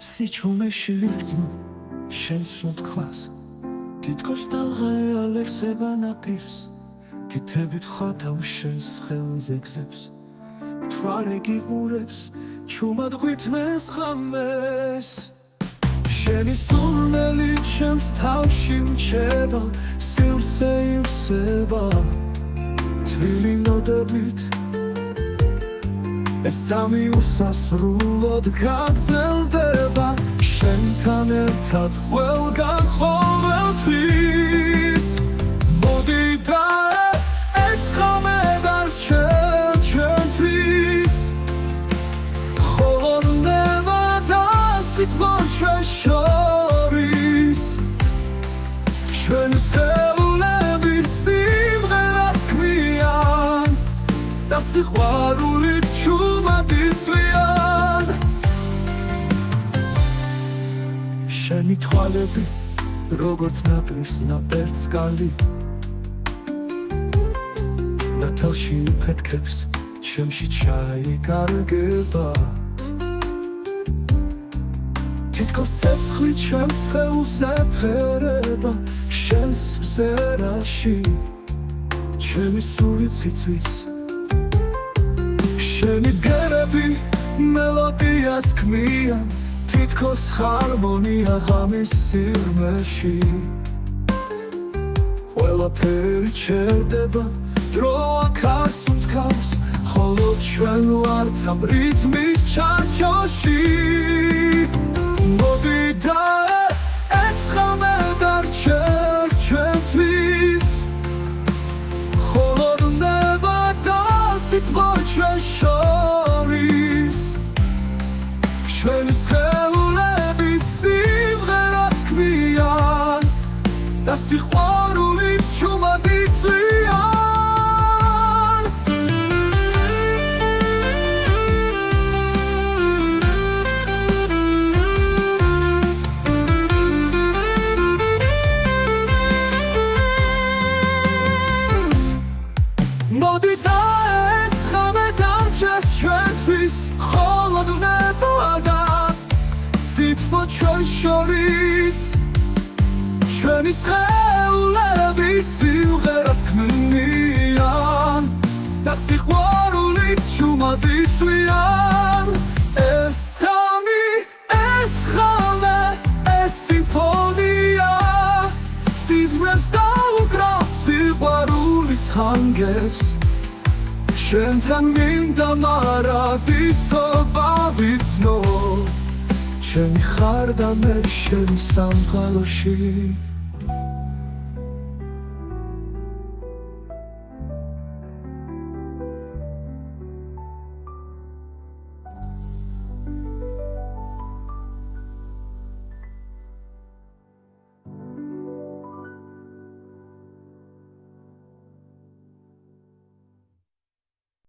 სიჩუმეში ვიქცნო შენს უთქვას თითქოს დავღეალებს ნაპირს თითებით ხათავ შენს ხელზე გზებს მთვარე გიყურებს ჩუმად გვითმეს ღამეს შენი სურნელი ჩემს თავში მჩება სივრცე ივსება თბილი ნოდებით ეს სამი უსასრულოდ გაგრძელდება შენთან ერთად ყველგან ყოველთვის მოდი და ეს ხამე დარჩენ ჩვენთვის ხოლორნება და სიტყვა ჩვენ შორის ჩვენ სხეულები სიმღერას ქმნიან და სიყვარულით ჩუმად იცვლიან შენი თვალები როგორც ნაპირის ნაპერწკალი ნათელში იფეთქებს ჩემში ჩაიკარგება თითქოს ცეცხლი ჩემს სხეულს ეფერება შენს ბზერაში ჩემი სული ციცვის შენი ბგერები მელოდიას ქმნიან თითქოს ჰარმონია ღამის სიღრმეში ყველაფერი ჩერდება დრო აქარს უთქავს ხოლო ჩვენ ვართ ამ რითმის ჩარჩოში მოდი და ეს ხამე დარჩეს ჩვენთვის ხოლორნება და სიტყვა ჩვენ შორის ჩვენი სხეულები სიმღერას ქმნიან და სიყვარულით ჩუმად იცვლიან მოდი და ეს ხამე დარჩეს ჩვენთვის ხოლოდნება და სიტყვა ჩვენ შორის ჩვენი სხეულები სიმღერას ქმნიან და სიყვარულით ჩუმად იცვლიან ეს სამი ეს ხამე ეს სიმფონია სიზმრებს დაუკრავს სიყვარულის ხანგებს შენთან მინდა მარადისობა ვიცნო ჩემი ხარ და მე შენი სამყაროში